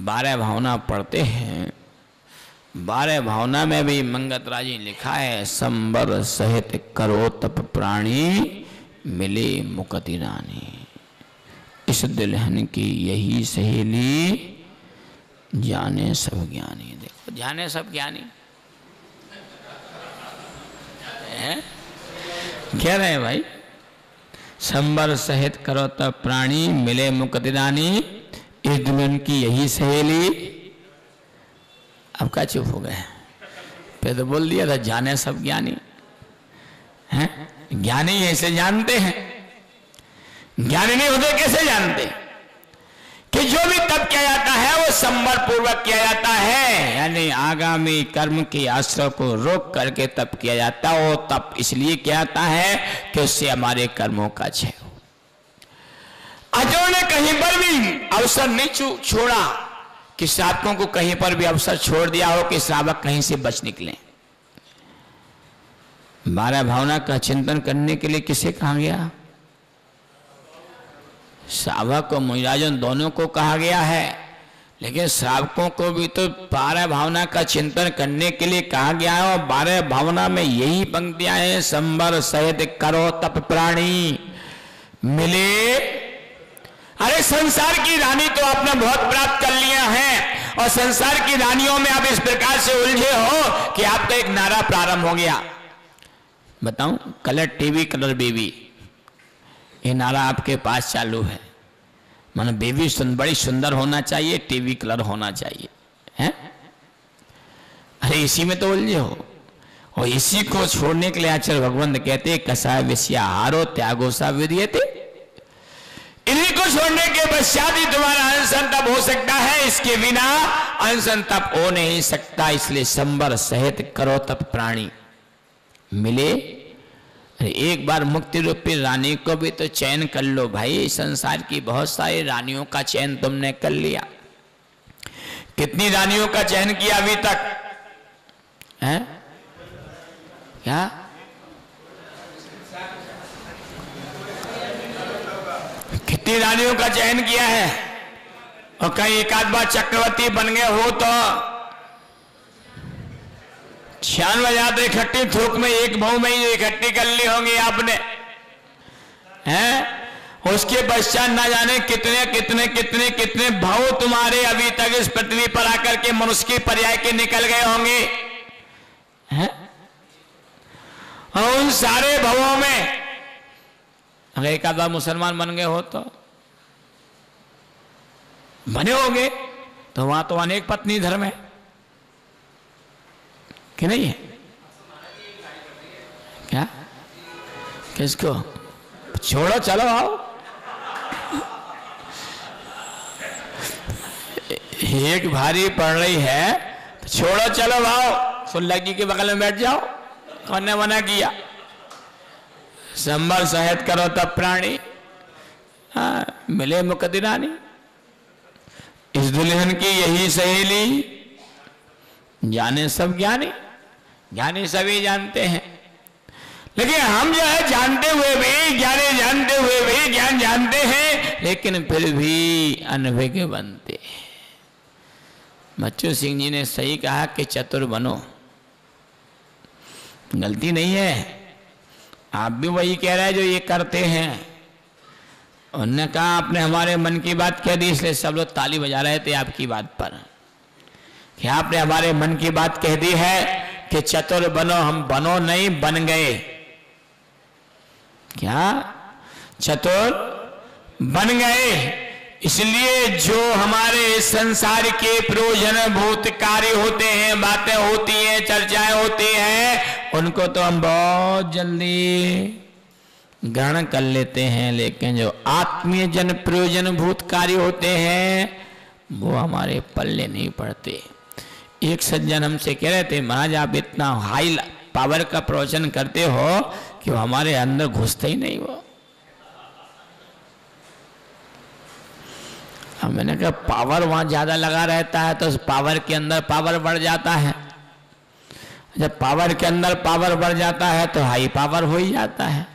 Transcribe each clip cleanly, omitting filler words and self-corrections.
12 भावना पढ़ते हैं, 12 भावना में भी मंगतराज जी लिखा है, संबर सहित करो तप प्राणी मिले मुक्ति रानी। इस दुल्हन की यही सहेली जाने सब ज्ञानी। देखो जाने सब ज्ञानी है? कह रहे हैं भाई, संबर सहित करो तप प्राणी मिले मुक्ति रानी। इस दुल्हन की यही सहेली। अब क्या चुप हो गए? फिर तो बोल दिया था जाने सब ज्ञानी हैं। ज्ञानी ऐसे जानते हैं, ज्ञानी नहीं होते कैसे जानते कि जो भी तप किया जाता है वो संबर पूर्वक किया जाता है, यानी आगामी कर्म के आश्रय को रोक करके तप किया जाता है। वो तप इसलिए किया जाता है कि उससे हमारे कर्मों का क्षय हो। आचार्यों ने कहीं पर भी अवसर नहीं छोड़ा कि श्रावकों को कहीं पर भी अवसर छोड़ दिया हो कि श्रावक कहीं से बच निकले। 12 भावना का चिंतन करने के लिए किसे कहा गया? श्रावक और मुनिराजन दोनों को कहा गया है, लेकिन श्रावकों को भी तो 12 भावना का चिंतन करने के लिए कहा गया है। और 12 भावना में यही पंक्तियां हैं, संबर सहित करो तप प्राणी मिले। अरे संसार की रानी तो आपने बहुत प्राप्त कर लिया है, और संसार की रानियों में आप इस प्रकार से उलझे हो कि आपका एक नारा प्रारंभ हो गया। बताऊं, कलर टीवी कलर बेबी, ये नारा आपके पास चालू है। मानो बेबी बड़ी सुंदर होना चाहिए, टीवी कलर होना चाहिए, हैं? अरे इसी में तो उलझे हो। और इसी को छोड़ने के लिए आचार्य भगवंत कहते कसाय विषयाहारो त्यागो सा विद्यते। इन्हीं को छोड़ने के पश्चात ही तुम्हारा अनशन तप हो सकता है, इसके बिना अनशन तप हो नहीं सकता। इसलिए संबर सहित करो तप प्राणी मिले। अरे एक बार मुक्ति रूपी रानी को भी तो चयन कर लो भाई। संसार की बहुत सारी रानियों का चयन तुमने कर लिया। कितनी रानियों का चयन किया अभी तक है? क्या कितनी रानियों का चयन किया है? और कहीं एक आध बार चक्रवर्ती बन गए हो तो 96 इकट्ठी थोक में एक भाव में ही इकट्ठी कर ली होंगी आपने, हैं? उसके पश्चात ना जाने कितने कितने कितने कितने भाव तुम्हारे अभी तक इस पृथ्वी पर आकर के मनुष्य की पर्याय के निकल गए होंगे, हैं? और उन सारे भावों में अगर एक आध बार मुसलमान बन गए हो तो बने होंगे, तो वहां तो अनेक पत्नी धर्म है कि नहीं है? क्या किसको छोड़ो, चलो आओ। एक भारी पड़ रही है तो छोड़ो चलो आओ, सुल्लगी के बगल में बैठ जाओ। कौन ने मना किया? संबर सहित करो तब प्राणी मिले मुक्ति रानी। इस दुल्हन की यही सहेली जाने सब ज्ञानी। ज्ञानी सभी जानते हैं, लेकिन हम जो है जानते हुए भी, ज्ञानी जानते हुए भी ज्ञान जानते हैं, लेकिन फिर भी अनभिज्ञ बनते हैं। बच्चू सिंह जी ने सही कहा कि चतुर बनो, गलती नहीं है। आप भी वही कह रहे हैं जो ये करते हैं। उन्होंने कहा आपने हमारे मन की बात कह दी, इसलिए सब लोग ताली बजा रहे थे आपकी बात पर कि आपने हमारे मन की बात कह दी है कि चतुर बनो। हम बनो नहीं, बन गए। क्या चतुर बन गए? इसलिए जो हमारे संसार के प्रयोजन भूत कार्य होते हैं, बातें होती हैं, चर्चाएं होती हैं, उनको तो हम बहुत जल्दी ग्रहण कर लेते हैं, लेकिन जो आत्मीय जन प्रयोजन भूत कार्य होते हैं वो हमारे पल्ले नहीं पड़ते। एक सज्जन हमसे कह रहे थे, महाराज आप इतना हाई पावर का प्रवचन करते हो कि वो हमारे अंदर घुसते ही नहीं। वो मैंने कहा पावर वहां ज्यादा लगा रहता है तो उस पावर के अंदर पावर बढ़ जाता है। जब पावर के अंदर पावर बढ़ जाता है तो हाई पावर हो ही जाता है।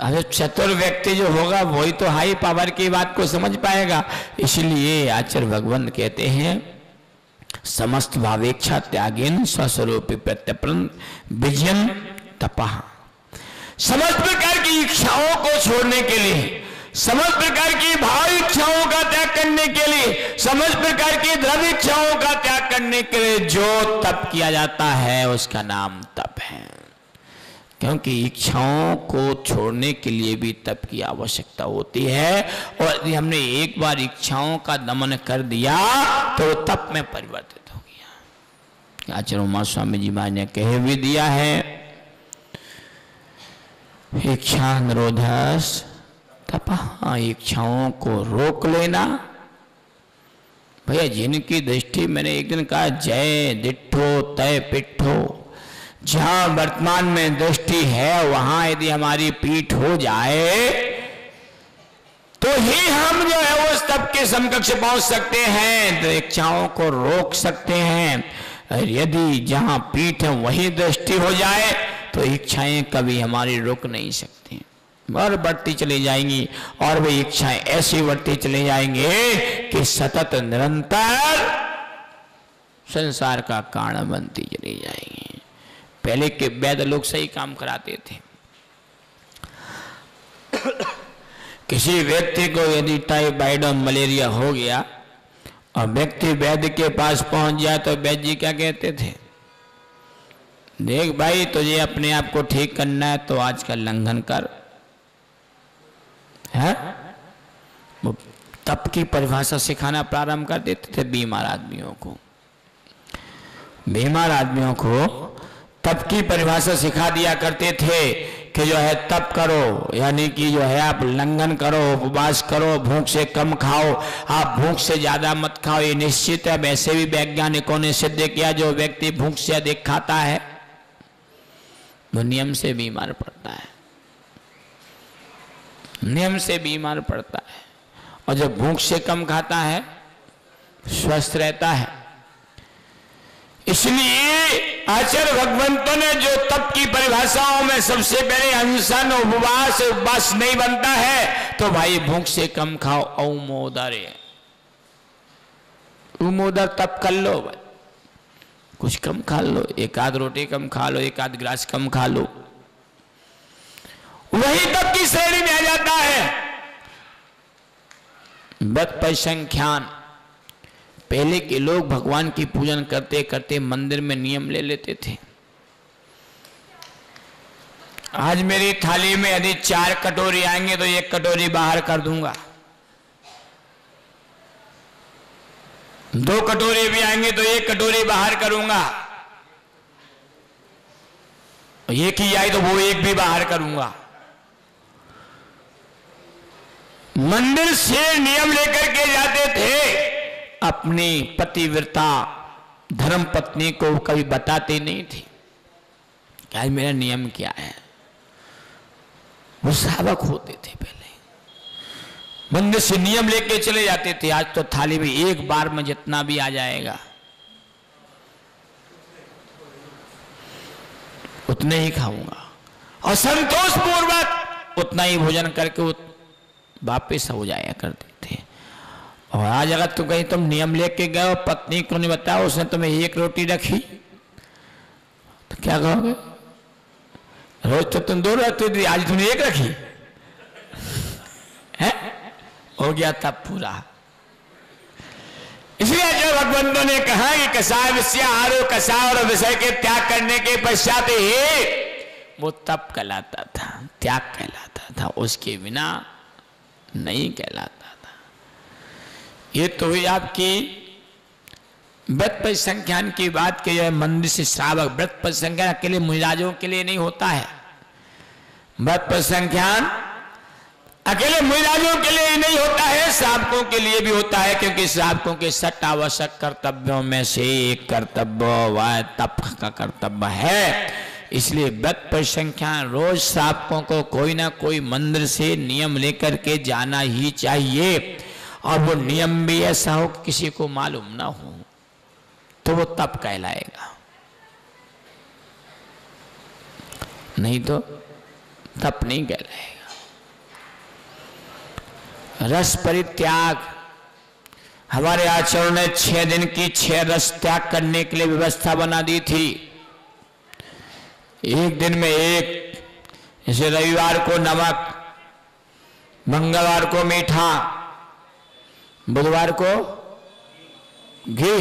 अरे चतुर व्यक्ति जो होगा वही तो हाई पावर की बात को समझ पाएगा। इसलिए आचार्य भगवान कहते हैं समस्त भावेच्छा त्यागेन स्वस्वरूपी प्रत्यपन विजयन तपः। समस्त प्रकार की इच्छाओं को छोड़ने के लिए, समस्त प्रकार की भाव इच्छाओं का त्याग करने के लिए, समस्त प्रकार की द्रव्य इच्छाओं का त्याग करने के लिए जो तप किया जाता है उसका नाम तप है। क्योंकि इच्छाओं को छोड़ने के लिए भी तप की आवश्यकता होती है, और यदि हमने एक बार इच्छाओं का दमन कर दिया तो तप में परिवर्तित हो गया। आचार्य उमा स्वामी जी महाराज ने कह भी दिया है इच्छा निरोधस तपः, इच्छाओं को रोक लेना। भैया जिनकी दृष्टि, मैंने एक दिन कहा जय दिठो तय पिठो, जहां वर्तमान में दृष्टि है वहां यदि हमारी पीठ हो जाए तो ही हम जो है वो तप के समकक्ष पहुंच सकते हैं, तो इच्छाओं को रोक सकते हैं। और यदि जहां पीठ है वही दृष्टि हो जाए तो इच्छाएं कभी हमारी रुक नहीं सकती और बढ़ती चली जाएंगी, और वे इच्छाएं ऐसी बढ़ती चली जाएंगे कि सतत निरंतर संसार का कारण बनती चली जाएंगी। पहले के वैद्य लोग सही काम कराते थे। किसी व्यक्ति को यदि टाइफाइड और मलेरिया हो गया और व्यक्ति वैद्य के पास पहुंच जाए तो वैद्य जी क्या कहते थे, देख भाई तुझे अपने आप को ठीक करना है तो आज का लंघन कर। है वो तप की परिभाषा सिखाना प्रारंभ कर देते थे बीमार आदमियों को। बीमार आदमियों को तप की परिभाषा सिखा दिया करते थे कि जो है तप करो, यानी कि जो है आप लंघन करो, उपवास करो, भूख से कम खाओ, आप भूख से ज्यादा मत खाओ। ये निश्चित है, वैसे भी वैज्ञानिकों ने सिद्ध किया जो व्यक्ति भूख से अधिक खाता है वो नियम से बीमार पड़ता है, नियम से बीमार पड़ता है, और जब भूख से कम खाता है स्वस्थ रहता है। इसलिए आचार्य भगवंतों ने जो तप की परिभाषाओं में सबसे पहले अनशन उपवास नहीं बनता है तो भाई भूख से कम खाओ, उमोदर तप कर लो, कुछ कम खा लो, एक आध रोटी कम खा लो, एक आध गिलास कम खा लो, वही तप की श्रेणी में आ जाता है। व्रत परिसंख्यान, पहले के लोग भगवान की पूजन करते करते मंदिर में नियम ले लेते थे। आज मेरी थाली में यदि 4 कटोरी आएंगे तो 1 कटोरी बाहर कर दूंगा, 2 कटोरी भी आएंगे तो 1 कटोरी बाहर करूंगा, एक ही आई तो वो 1 भी बाहर करूंगा। मंदिर से नियम लेकर के जाते थे, अपनी पतिव्रता धर्म पत्नी को कभी बताते नहीं थे कि आज मेरा नियम क्या है। वो सावक होते थे, पहले मंदिर से नियम लेके चले जाते थे। आज तो थाली में एक बार में जितना भी आ जाएगा उतने ही खाऊंगा, और संतोष पूर्वक उतना ही भोजन करके वापिस हो जाया करते थे। और आज अगर तुम कहीं तुम नियम लेके गए और पत्नी को नहीं बताया, उसने तुम्हें 1 रोटी रखी तो क्या कहोगे, रोज तो तुम 2 रोटी दी, आज तुमने 1 रखी है, हो गया तब पूरा। इसलिए जो भगवंतों ने कहा कि कसाय विषयाहारो, कसाय और विषय के त्याग करने के पश्चात ही वो तप कहलाता था, त्याग कहलाता था, उसके बिना नहीं कहलाता था। ये तो हुई आपकी व्रत परिसंख्यान की बात की है। मंदिर से श्रावक, व्रत परिसंख्यान अकेले मुनिराजों के लिए नहीं होता है, व्रत परिसंख्यान अकेले मुनिराजों के लिए नहीं होता है, श्रावकों के लिए भी होता है। क्योंकि श्रावकों के 6 आवश्यक कर्तव्यों में से एक कर्तव्य वह तप का कर्तव्य है। इसलिए व्रत परिसंख्यान रोज श्रावकों को कोई ना कोई मंदिर से नियम लेकर के जाना ही चाहिए, और वो नियम भी ऐसा हो कि किसी को मालूम ना हो, तो वो तप कहलाएगा, नहीं तो तप नहीं कहलाएगा। रस परित्याग। हमारे आचार्यों ने 6 दिन की 6 रस त्याग करने के लिए व्यवस्था बना दी थी। एक दिन में एक, जैसे रविवार को नमक, मंगलवार को मीठा, बुधवार को घी,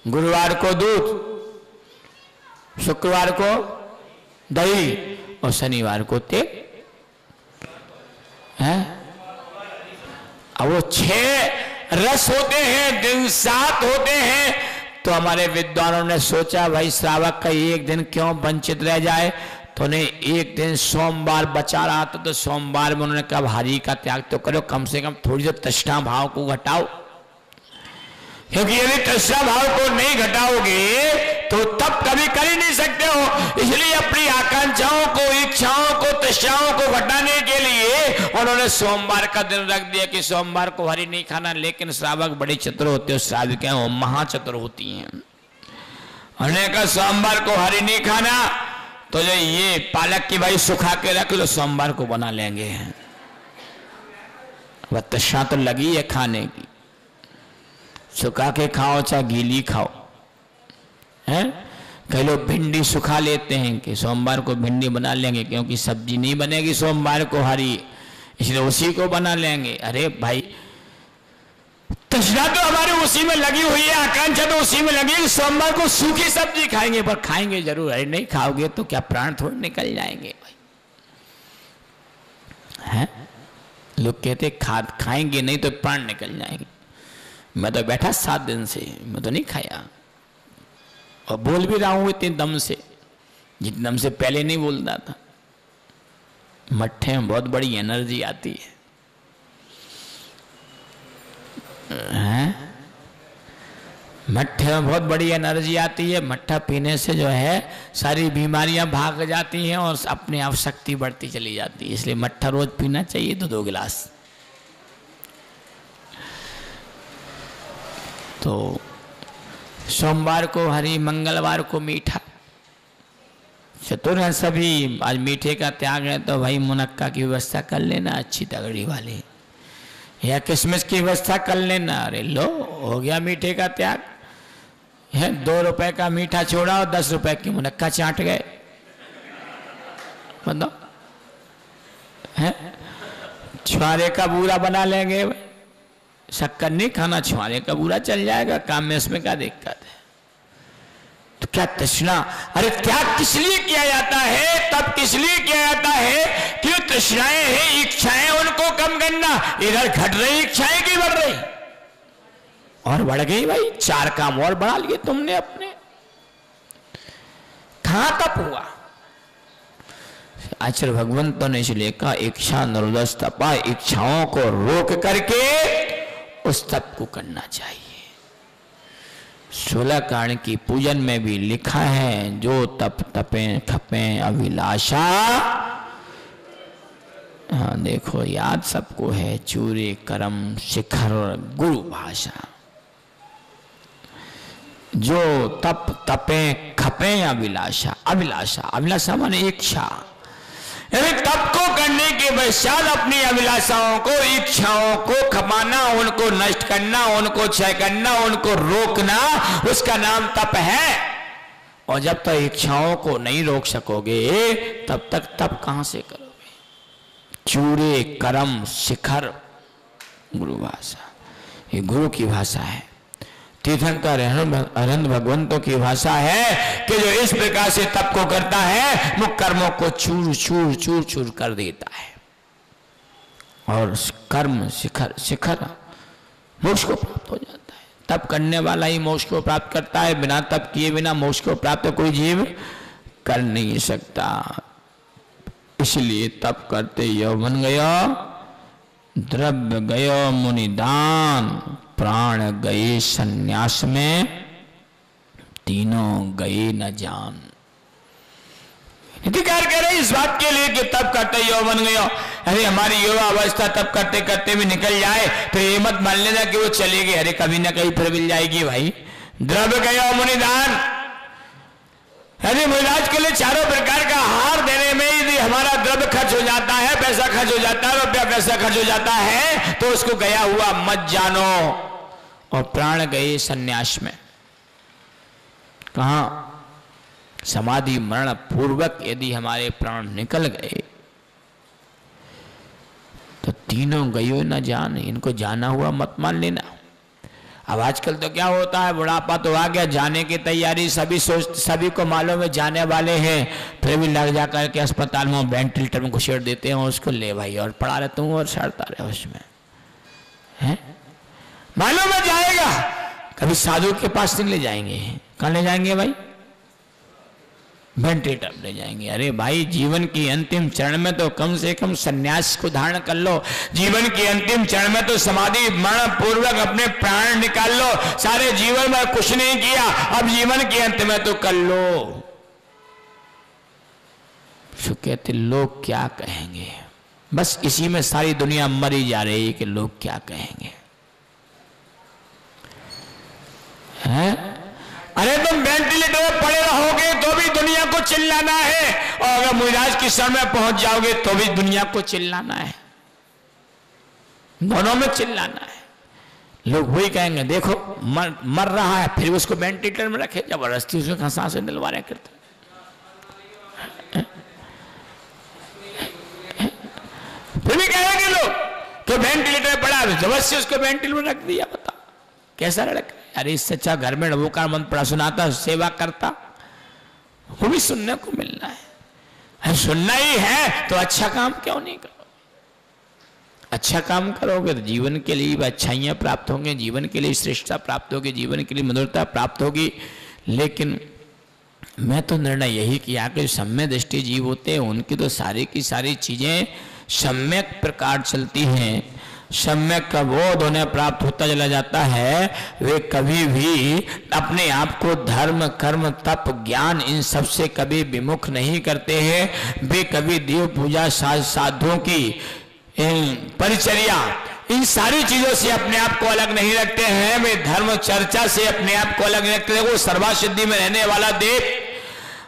गुरुवार को दूध, शुक्रवार को दही और शनिवार को तेल है। अब वो 6 रस होते हैं, दिन 7 होते हैं। तो हमारे विद्वानों ने सोचा भाई श्रावक का एक दिन क्यों वंचित रह जाए, तो उन्हें एक दिन सोमवार बचा रहा था, तो सोमवार में उन्होंने कहा हरि का त्याग तो करो, कम से कम थोड़ी सी तृष्णा भाव को घटाओ, क्योंकि यदि तृष्णा भाव को नहीं घटाओगे तो तब कभी कर ही नहीं सकते हो। इसलिए अपनी आकांक्षाओं को, इच्छाओं को, तृष्णाओं को घटाने के लिए उन्होंने सोमवार का दिन रख दिया कि सोमवार को हरि नहीं खाना। लेकिन श्रावक बड़े चतुर होते हैं, श्राविकाएं वो महाचतुर होती हैं। उन्होंने कहा सोमवार को हरि नहीं खाना, तो जो ये पालक की भाई सुखा के रख लो, सोमवार को बना लेंगे। वह तृष्णा तो लगी है खाने की, सुखा के खाओ चाहे गीली खाओ, हैं? कई लोग भिंडी सुखा लेते हैं कि सोमवार को भिंडी बना लेंगे, क्योंकि सब्जी नहीं बनेगी सोमवार को हरी, इसलिए उसी को बना लेंगे। अरे भाई तृष्णा तो हमारे उसी में लगी हुई है, आकांक्षा तो उसी में लगी है। सोमवार को सूखी सब्जी खाएंगे, पर खाएंगे जरूर। अरे नहीं खाओगे तो क्या प्राण थोड़े निकल जाएंगे भाई, हैं? लोग कहते खाएंगे नहीं तो प्राण निकल जाएंगे। मैं तो बैठा 7 दिन से, मैं तो नहीं खाया, और बोल भी रहा हूं इतने दम से, जितने दम से पहले नहीं बोलता था। मट्ठे में बहुत बड़ी एनर्जी आती है, हैं? मट्ठे में बहुत बड़ी एनर्जी आती है। मट्ठा पीने से जो है सारी बीमारियां भाग जाती हैं और अपने आप शक्ति बढ़ती चली जाती है। इसलिए मट्ठा रोज पीना चाहिए, 2 गिलास। तो सोमवार को हरी, मंगलवार को मीठा। चतुर हैं सभी। आज मीठे का त्याग है तो भाई मुनक्का की व्यवस्था कर लेना अच्छी तगड़ी वाली, या किशमिश की व्यवस्था कर लेना। अरे लो, हो गया मीठे का त्याग है। 2 रुपए का मीठा छोड़ा और 10 रुपए की मुनक्का चाट गए, बताओ, है? छुआरे का बूरा बना लेंगे, शक्कर नहीं खाना, छुआरे का बूरा चल जाएगा काम में, इसमें क्या दिक्कत है? तो क्या तृष्णा? अरे त्याग किस लिए किया जाता है? तब किस लिए किया जाता है कि जो तृष्णाएं हैं, इच्छाएं, उनको कम करना। इधर घट रही इच्छाएं की बढ़ रही, और बढ़ गई भाई। 4 काम और बढ़ा लिए तुमने अपने, कहां तप हुआ? आचार्य भगवंतों ने इसलिए कहा इच्छा निरोधस तपा, इच्छाओं को रोक करके उस तप को करना चाहिए। 16 कारण की पूजन में भी लिखा है, जो तप तपे खपे अभिलाषा। हाँ देखो, याद सबको है, चूरे करम शिखर गुरु भाषा। जो तप तपे खपे अभिलाषा, अभिलाषा, अभिलाषा माने इच्छा। यानी तप को करने के पश्चात अपनी अभिलाषाओं को, इच्छाओं को खपाना, उनको नष्ट करना, उनको क्षय करना, उनको रोकना, उसका नाम तप है। और जब तक इच्छाओं को नहीं रोक सकोगे तब तक तप कहां से करोगे? चूरे करम शिखर गुरु भाषा, ये गुरु की भाषा है। तीर्थंकर अनंत भगवंतों की भाषा है कि जो इस प्रकार से तप को करता है, वो कर्मों को चूर चूर चूर चूर कर देता है, और कर्म शिखर, शिखर मोक्ष को प्राप्त हो जाता है। तप करने वाला ही मोक्ष को प्राप्त करता है, बिना तप किए बिना मोक्ष को प्राप्त कोई जीव कर नहीं सकता। इसलिए तप करते यौवन गया, द्रव्य गयो मुनिदान, प्राण गए सन्यास में, तीनों गए न जान। नीतिकार कह रहे इस बात के लिए कि तप करते यौवन गयो, अरे हमारी युवा अवस्था तप करते करते भी निकल जाए तो ये मत मान लेना कि वो चलेगी, अरे कभी ना कहीं फिर मिल जाएगी भाई। द्रव्य गयो मुनिदान, अरे महाराज के लिए चारों प्रकार का आहार देने में यदि हमारा द्रव्य खर्च हो जाता है, पैसा खर्च हो जाता है, रुपया पैसा खर्च हो जाता है तो उसको गया हुआ मत जानो। और प्राण गए सन्यास में, कहां? समाधि मरण पूर्वक यदि हमारे प्राण निकल गए तो तीनों गयो न जान, इनको जाना हुआ मत मान लेना। अब आजकल तो क्या होता है, बुढ़ापा तो आ गया, जाने की तैयारी सभी को मालूम है जाने वाले हैं, फिर भी लग जा करके अस्पताल में वेंटिलेटर में घुसेड़ देते हैं उसको, ले भाई और पड़ा रहता हूँ और सड़ता रहे उसमें, है मालूम है जाएगा। कभी साधु के पास नहीं ले जाएंगे, कहाँ ले जाएंगे भाई? वेंटिलेटर ले जाएंगे। अरे भाई जीवन की अंतिम चरण में तो कम से कम सन्यास को धारण कर लो, जीवन की अंतिम चरण में तो समाधि मरण पूर्वक अपने प्राण निकाल लो। सारे जीवन में कुछ नहीं किया, अब जीवन के अंत में तो कर लो। सो कहते लोग क्या कहेंगे, बस इसी में सारी दुनिया मरी जा रही है कि लोग क्या कहेंगे, हैं? अरे तुम वेंटिलेटर में पड़े रहोगे तो भी दुनिया को चिल्लाना है, और अगर मुराज की शरण में पहुंच जाओगे तो भी दुनिया को चिल्लाना है, दोनों में चिल्लाना है। लोग वही कहेंगे देखो मर रहा है, फिर उसको वेंटिलेटर में रखे, जबरदस्ती उसको सांसें दिलवा रहे करते। फिर भी कहेंगे लोग कि वेंटिलेटर पड़ा, जबरदस्ती उसको वेंटिलेटर में रख दिया, बता कैसा लड़का। अरे इससे अच्छा घर में रघुकार मंत्र पढ़ा सुनाता, सेवा करता, वो भी सुनने को मिलना है। सुनना ही है तो अच्छा काम क्यों नहीं करो? अच्छा काम करोगे तो जीवन के लिए अच्छाइयाँ प्राप्त होंगे, जीवन के लिए श्रेष्ठता प्राप्त होगी, जीवन के लिए मधुरता प्राप्त होगी। लेकिन मैं तो निर्णय यही किया कि सम्यक दृष्टि जीव होते हैं उनकी तो सारी की सारी चीजें सम्यक प्रकार चलती हैं, सम्यक का बोध उन्हें प्राप्त होता चला जाता है। वे कभी भी अपने आप को धर्म कर्म तप ज्ञान इन सब से कभी विमुख नहीं करते हैं। वे कभी देव पूजा साधुओं की परिचर्या इन सारी चीजों से अपने आप को अलग नहीं रखते हैं। वे धर्म चर्चा से अपने आप को अलग नहीं रखते। वो सर्वासिद्धि में रहने वाला देव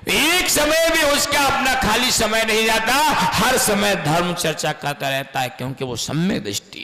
एक समय भी उसका अपना खाली समय नहीं जाता, हर समय धर्म चर्चा करता रहता है, क्योंकि वो सम्यक दृष्टि